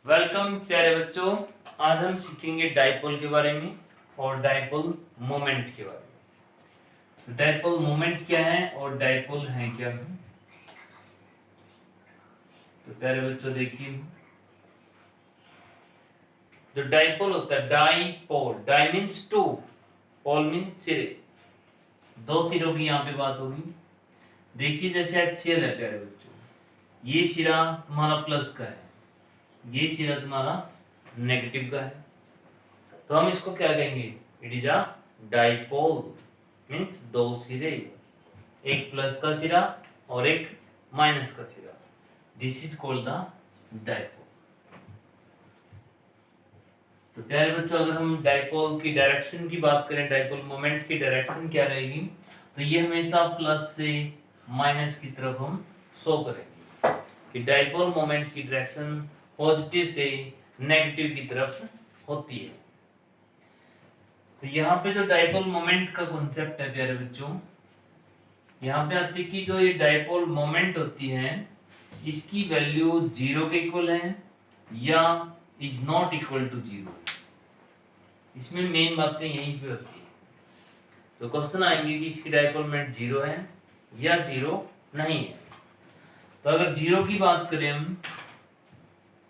Welcome प्यारे बच्चों। आज हम सीखेंगे डाइपोल के बारे में और डाइपोल मोमेंट के बारे में। डाइपोल मोमेंट क्या है और डाइपोल है क्या है। तो प्यारे बच्चों देखिए, जो डाइपोल होता है, dipole, di means two, pole means सिरे, दो सिरों की यहाँ पे बात होगी। देखिए जैसे HCl है प्यारे बच्चों, ये सिरा तुम्हारा प्लस का है, ये सिरा तुम्हारा नेगेटिव का है, तो हम इसको क्या कहेंगे, it is a dipole, means दो सिरे, एक प्लस का सिरा और एक माइनस का सिरा, this is called the dipole. तो प्यारे बच्चों, अगर हम डाइपोल की डायरेक्शन की बात करें, डाइपोल मोमेंट की डायरेक्शन क्या रहेगी, तो ये हमेशा प्लस से माइनस की तरफ हम शो करेंगे कि डाइपोल मोमेंट की डायरेक्शन पॉजिटिव से नेगेटिव की तरफ होती है। तो यहाँ पे जो डाइपोल मोमेंट का कॉन्सेप्ट है प्यारे बच्चों, यहाँ पे आती है कि जो ये डाइपोल मोमेंट होती है इसकी वैल्यू जीरो के इक्वल है या is not equal to zero. इसमें मेन बातें यहीं पे होती है। तो क्वेश्चन आएंगे कि इसकी डाइपोल मोमेंट जीरो है या जीरो नहीं है। तो अगर जीरो की बात करें हम,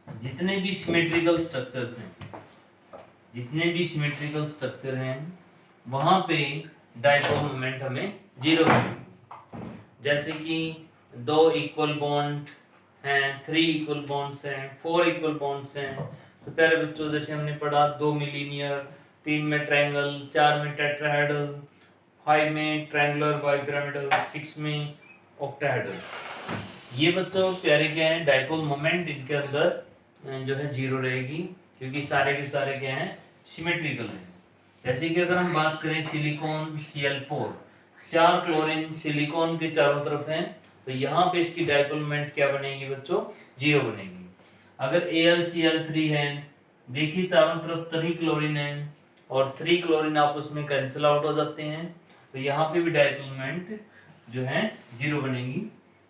जितने भी सिमेट्रिकल स्ट्रक्चर्स हैं, जितने भी सिमेट्रिकल स्ट्रक्चर हैं वहां पे डाइपोल मोमेंट हमें जीरो मिलेगी। जैसे कि दो इक्वल बॉन्ड हैं, 3 इक्वल बॉन्ड्स हैं, 4 इक्वल बॉन्ड्स हैं। तो प्यारे बच्चों जैसे हमने पढ़ा 2 में लीनियर, 3 में ट्रायंगल, 4 में टेट्राहेड्रल, 5 में ट्रायंगुलर बाइपिरामिडल, 6 में ऑक्टाहेड्रल। ये बच्चों प्यारे क्या है, डाइपोल मोमेंट इनके अंदर जो है जीरो रहेगी, क्योंकि सारे के सारे क्या हैं, सिमेट्रिकल है। जैसे कि अगर हम बात करें सिलिकॉन Cl4, 4 क्लोरीन सिलिकॉन के चारों तरफ हैं, तो यहाँ पे इसकी डाइपोल मोमेंट क्या बनेगी बच्चों, जीरो बनेगी। अगर AlCl3 है, देखिए चारों तरफ 3 क्लोरीन है और 3 क्लोरीन आपस में कैंसिल आउट हो जाते हैं, तो यहाँ पे भी डाइपोल मोमेंट जो है जीरो बनेगी।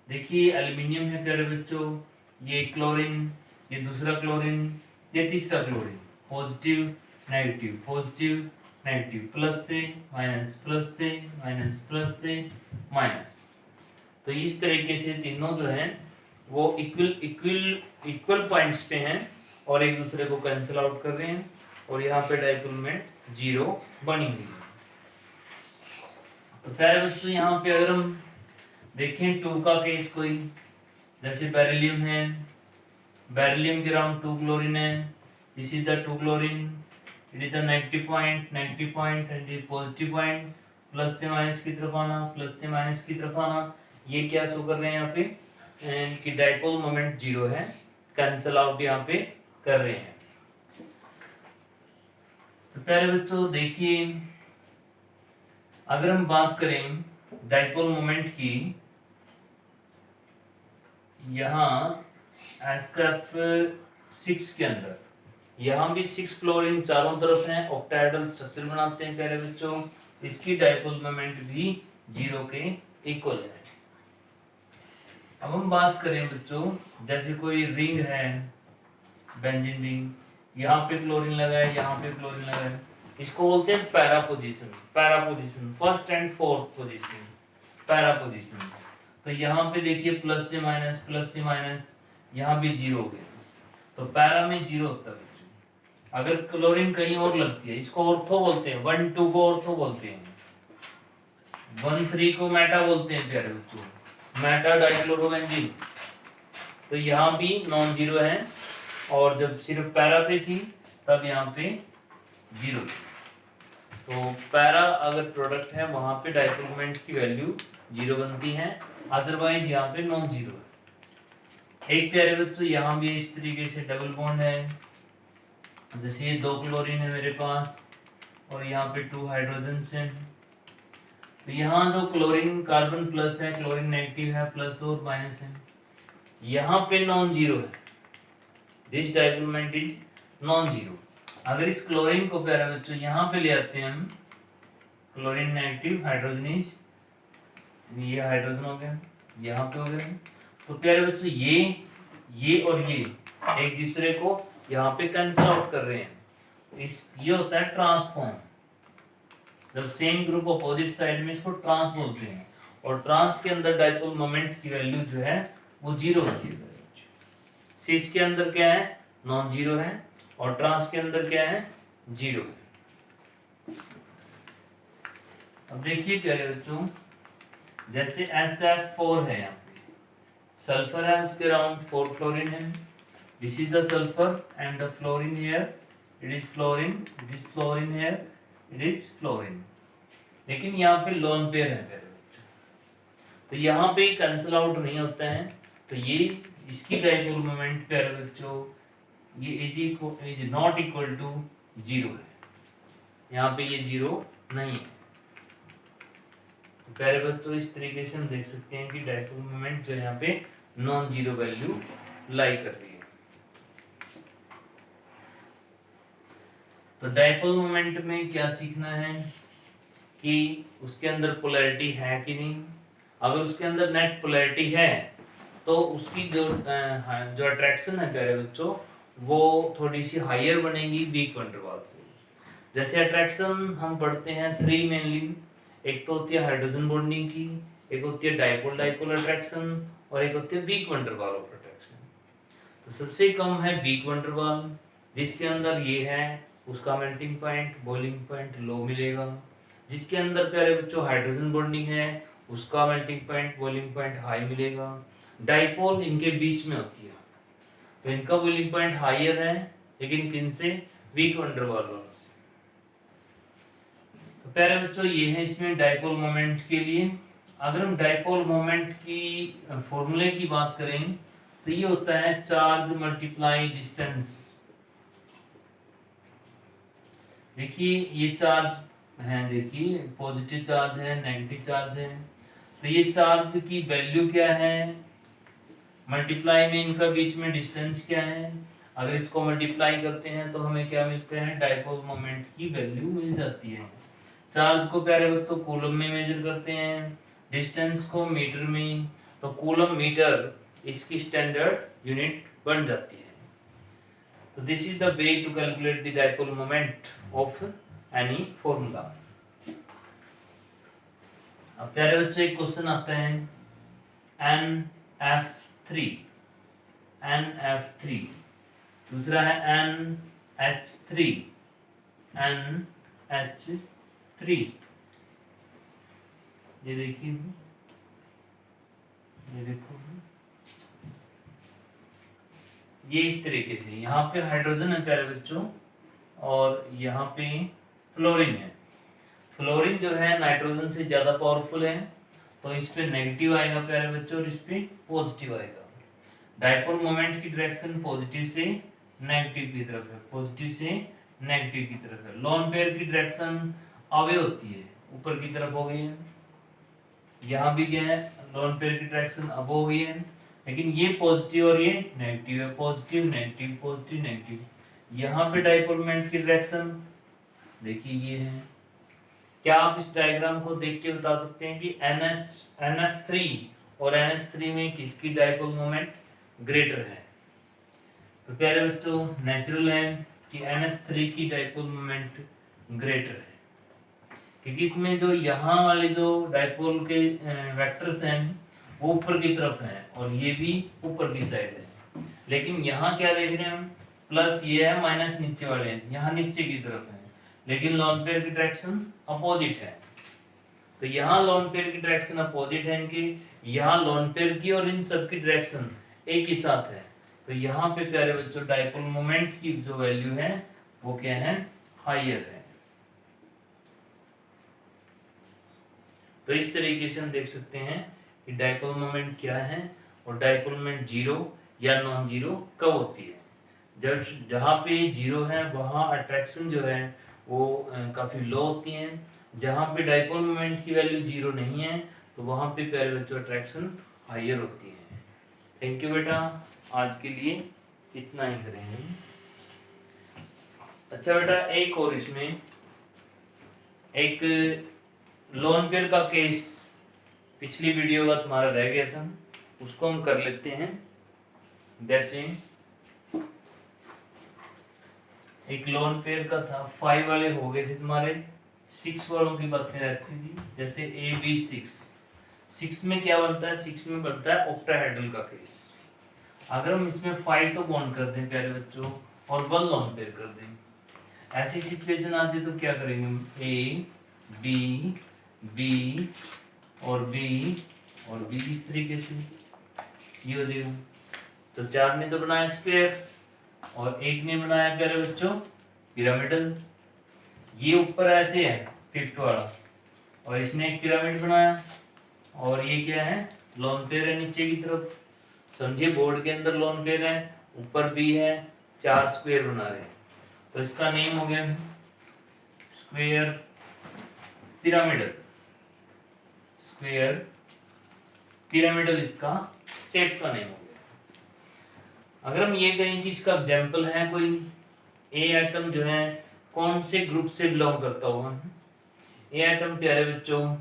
देखिए एल्यूमिनियम है प्यारे बच्चों, ये क्लोरीन, ये दूसरा क्लोरीन, ये तीसरा chlorine, positive negative, positive negative, plus से माइनस, प्लस से माइनस, प्लस से माइनस। तो इस तरीके से तीनों जो हैं वो इक्वल पॉइंट्स पे हैं और एक दूसरे को कैंसिल आउट कर रहे हैं, और यहाँ पे डाइपोल मोमेंट जीरो बनी हुई है। तो प्यारे बच्चों यहाँ पे अगर हम देखें 2 का केस कोई, जैसे बेरिलियम है, बेरिलियम के अराउंड 2 क्लोरीन है, this is the 2 chlorine, it is the negative point and ये पॉजिटिव पॉइंट, प्लस से माइनस की तरफ आना, प्लस से माइनस की तरफ आना, ये क्या शो कर रहे हैं यहाँ पे कि डाइपोल मोमेंट जीरो है, कैंसिल आउट यहाँ पे कर रहे हैं। तो प्यारे बच्चों देखिए, अगर हम बात करें डाइपोल मोमेंट की, यहाँ SF6 के अंदर यहाँ भी 6 क्लोरीन चारों तरफ हैं, ऑक्टाहेड्रल स्ट्रक्चर बनाते हैं प्यारे बच्चों, इसकी डाइपोल मोमेंट भी जीरो के इक्वल है। अब हम बात करें बच्चों, जैसे कोई रिंग है, बेंजीन रिंग, यहाँ पे क्लोरीन लगा है, यहाँ पे क्लोरीन लगा है, इसको बोलते हैं para position, para position, first and fourth position, para position. तो यहाँ पे देखिए प्लस से माइनस, यहाँ भी जीरो हो गया, तो पैरा में जीरो होता है बच्चों। अगर क्लोरीन कहीं और लगती है, इसको ऑर्थो बोलते हैं, 1 2 को ऑर्थो बोलते हैं, 1 3 को मेटा बोलते हैं प्यारे बच्चों, मेटा डाइक्लोरोबेंजीन। तो यहाँ भी नॉन जीरो है, और जब सिर्फ पैरा पे थी तब यहाँ पे जीरो थी। तो पैरा अगर प्रोडक्ट है वहां पे डाइपोल मोमेंट की वैल्यू जीरो बनती है, अदरवाइज यहाँ पे नॉन जीरो है। एक प्यारे बच्चों यहाँ भी इस तरीके से डबल बॉन्ड है, जैसे ये 2 क्लोरीन है मेरे पास और यहाँ पे 2 हाइड्रोजन हैं। तो यहाँ जो क्लोरीन कार्बन प्लस है, क्लोरीन नेगेटिव है, प्लस और माइनस है, यहाँ पे नॉन जीरो है, this dipole moment is non zero. अगर इस क्लोरीन को प्यारे बच्चों यहाँ पे ले आते हैं हम, क्लोरीन नेगेटिव, हाइड्रोजन इज, ये हाइड्रोजन हो गया, यहाँ पे हो गया, तो प्यारे बच्चों ये और ये एक दूसरे को यहाँ पे कैंसिल आउट कर रहे हैं। ये होता है ट्रांसफॉर्म, जब सेम ग्रुप अपोजिट साइड में, इसको ट्रांस बोलते हैं। और ट्रांस के अंदर डाइपोल मोमेंट की वैल्यू जो है वो 0 होती है। सिस के अंदर क्या है, नॉन जीरो है, और ट्रांस के अंदर क्या है, 0 है। अब देखिए प्यारे बच्चों, जैसे SF4 है, यहाँ पे सल्फर है, उसके अराउंड 4 फ्लोरीन है। This is the sulphur and the fluorine here, it is fluorine, it is fluorine here, it is fluorine. लेकिन यहाँ पे लोन पेयर है प्यारे बच्चों, तो यहाँ पे कैंसिल आउट नहीं होता है। तो ये इसकी डाइपोल मोमेंट प्यारे बच्चों ये इज नॉट इक्वल टू 0 है, यहाँ पे ये 0 नहीं है। तो प्यारे बच्चों इस तरीके से हम देख सकते हैं कि डाइपोल मोमेंट जो यहाँ पे नॉन जीरो वैल्यू लाई कर रही है। तो डाइपोल मोमेंट में क्या सीखना है कि उसके अंदर पोलैरिटी है कि नहीं। अगर उसके अंदर नेट पोलैरिटी है तो उसकी जो अट्रैक्शन है प्यारे बच्चों वो थोड़ी सी हायर बनेगी वीक वंडर वाल से। जैसे अट्रैक्शन हम पढ़ते हैं 3 मेनली, एक तो होती है हाइड्रोजन बॉन्डिंग की, एक होती है डाइपोल डाइपोल अट्रैक्शन, और एक होती है weak van der Waals of attraction. तो सबसे कम है वीक वंडर वाल, जिसके अंदर ये है उसका मेल्टिंग पॉइंट बॉइलिंग पॉइंट लो मिलेगा। जिसके अंदर प्यारे बच्चों हाइड्रोजन बॉन्डिंग है उसका melting point boiling point high मिलेगा। डाइपोल इनके बीच में होती है, तो इनका बॉइलिंग पॉइंट हायर है, लेकिन किन से, वीक वंडर वाल वालों से। तो प्यारे बच्चों ये है इसमें डाइपोल मोमेंट के लिए। अगर हम डाइपोल मोमेंट की फॉर्मूले की बात करें तो ये होता है चार्ज मल्टीप्लाई डिस्टेंस। देखिए ये चार्ज है, देखिए पॉजिटिव चार्ज है, नेगेटिव चार्ज है, तो ये चार्ज की वैल्यू क्या है, मल्टीप्लाई में इनका बीच में डिस्टेंस क्या है। अगर इसको मल्टीप्लाई करते हैं तो हमें क्या मिलते हैं, डाइपोल मोमेंट की वैल्यू मिल जाती है। चार्ज को प्यारे बच्चों कूलम में मेजर करते हैं, डिस्टेंस को मीटर में, तो कूलम मीटर इसकी स्टैंडर्ड यूनिट बन जाती है। तो this is the way to calculate the dipole moment of any formula. अब प्यारे बच्चों एक क्वेश्चन आता है NF3, NF3, दूसरा है NH3, NH3। ये देखिए, ये देखो, ये इस तरीके से यहाँ पे हाइड्रोजन है प्यारे बच्चों और यहाँ पे फ्लोरीन है। फ्लोरीन जो है नाइट्रोजन से ज्यादा पावरफुल है, तो इस पे नेगेटिव आएगा प्यारे बच्चों और इस पे पॉजिटिव आएगा। डाइपोल मोमेंट की डायरेक्शन पॉजिटिव से नेगेटिव की तरफ है, पॉजिटिव से नेगेटिव की तरफ है। लोन पेयर की डायरेक्शन अवे होती है, ऊपर की तरफ हो गई है। यहाँ भी क्या है, लोन पेयर की डायरेक्शन अब हो गई है, लेकिन ये पॉजिटिव और ये नेगेटिव है, पॉजिटिव नेगेटिव पॉजिटिव नेगेटिव। यहाँ पे डाइपोल मोमेंट की डायरेक्शन देखिए ये है। क्या आप इस डायग्राम को देख के बता सकते हैं कि NF3 और NH3 में किसकी डाइपोल मोमेंट ग्रेटर है। तो प्यारे बच्चों नेचुरल है कि NH3 की डाइपोल मोमेंट ग्रेटर है, क्योंकि इसमें जो यहाँ वाले जो डाइपोल के वेक्टर्स हैं वो ऊपर की तरफ हैं और ये भी ऊपर की साइड है। लेकिन यहाँ क्या देख रहे हैं हम, प्लस ये है माइनस नीचे वाले हैं, यहाँ नीचे की तरफ है, लेकिन लोन पेयर की डायरेक्शन अपोजिट है। तो यहाँ लोन पेयर की डायरेक्शन अपोजिट है इनकी, यहाँ लोन पेयर की और इन सब की डायरेक्शन एक ही साथ है। तो यहाँ पे प्यारे बच्चों डाइपोल मोमेंट की जो वैल्यू है वो क्या है, हायर है। तो इस तरीके से हम देख सकते हैं कि डाइपोल मोमेंट क्या है और डाइपोल मोमेंट जीरो या नॉन जीरो कब होती है। जब जहाँ पे जीरो है वहाँ अट्रैक्शन जो है वो काफी लो होती है। जहाँ पे डाइपोल मोमेंट की वैल्यू जीरो नहीं है तो वहाँ पे प्यारे बच्चों अट्रैक्शन हायर होती है। थैंक यू बेटा, आज के लिए इतना ही करेंगे। अच्छा बेटा एक और इसमें एक लोन पेयर का केस पिछली वीडियो का तुम्हारा रह गया था, उसको हम कर लेते हैं। जैसे एक लोन पेयर का था, 5 वाले हो गए थे तुम्हारे, 6 वालों की बातें रहती थी, जैसे AB6। 6 में क्या बनता है, 6 में बनता है ऑक्टाहेड्रल का केस। अगर हम इसमें 5 तो बॉन्ड कर दें प्यारे बच्चों और 1 लोन पेयर कर दें, ऐसी सिचुएशन आती है तो क्या करेंगे हम, A B B और B और B इस तरीके से ये हो जाएगा। तो 4 ने तो बनाया स्क्वायर और 1 ने बनाया प्यारे बच्चों पिरामिडल। ये ऊपर ऐसे है 5th वाला, और इसने एक पिरामिड बनाया, और ये क्या है, लोन पेयर है नीचे की तरफ। समझिए बोर्ड के अंदर लोन पेयर है, ऊपर भी है, 4 स्क्वायर बना रहे हैं, तो इसका नेम हो गया स्क्वायर पिरामिडल। स्क्वायर पिरामिडल इसका शेप का नेम हो गया। अगर हम ये कहें कि इसका एग्जांपल है कोई ए एटम जो है कौन से ग्रुप से बिलोंग करता होगा, ए एटम प्यारे बच्चों,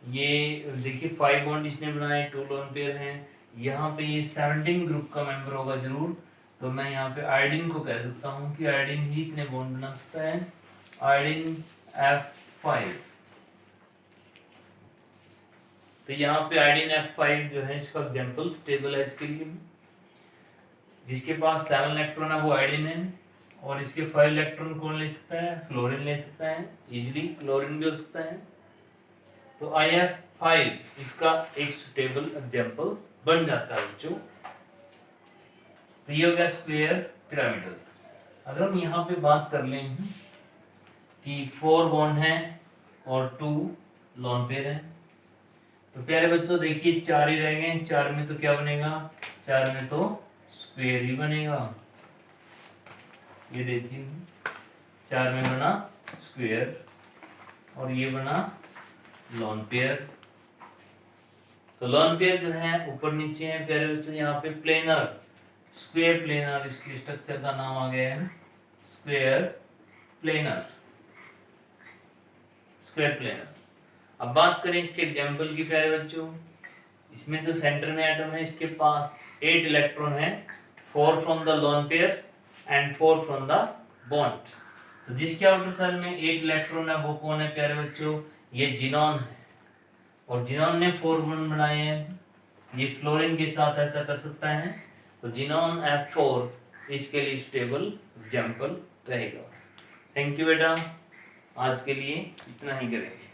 ये देखिए 5 बॉन्ड इसने बनाए, 2 लोन पेयर हैं, यहाँ पे ये 17 ग्रुप का मेंबर होगा जरूर। तो मैं यहाँ पे आयोडीन को कह सकता हूँ कि आयोडीन ही इतने बॉन्ड बना सकता है, आयोडीन F5। तो यहाँ पे आयोडीन F5 जो है इसका एग्जांपल टेबल है इसके लिए। जिसके पास 7 इलेक्ट्रॉन है वो आयोडीन है, और इसके 5 इलेक्ट्रॉन कौन ले सकता है, क्लोरीन ले सकता है, इजीली क्लोरीन भी हो सकता है। तो IF5 इसका एक सुटेबल एग्जांपल बन जाता है बच्चों। तो ये हो गया स्क्वायर पिरामिडल। अगर हम यहाँ पे बात कर लें कि 4 बॉन्ड है और 2 लोन पेयर है, तो प्यारे बच्चों देखिए 4 ही रह गए, 4 में तो क्या बनेगा, 4 में तो स्क्वायर ही बनेगा। ये देखिए 4 में बना स्क्वायर और ये बना लोन पेयर। तो लोन पेयर जो है ऊपर नीचे है प्यारे बच्चों, यहाँ पे प्लेनर, स्क्वायर प्लेनर इसके स्ट्रक्चर का नाम आ गया है, स्क्वायर प्लेनर, स्क्वायर प्लेनर। अब बात करें इसके एग्जांपल की प्यारे बच्चों, इसमें जो सेंटर में एटम है इसके पास 8 इलेक्ट्रॉन है, 4 from the lone pair and 4 from the bond. तो जिसके आउटर सेल में 8 इलेक्ट्रॉन है वो कौन है प्यारे बच्चों, ये जिनॉन है, और जिनॉन ने 4 बॉन्ड बनाए हैं, ये फ्लोरीन के साथ ऐसा कर सकता है, तो जिनॉन F4 इसके लिए स्टेबल एग्जांपल रहेगा। थैंक यू बेटा, आज के लिए इतना ही करेंगे।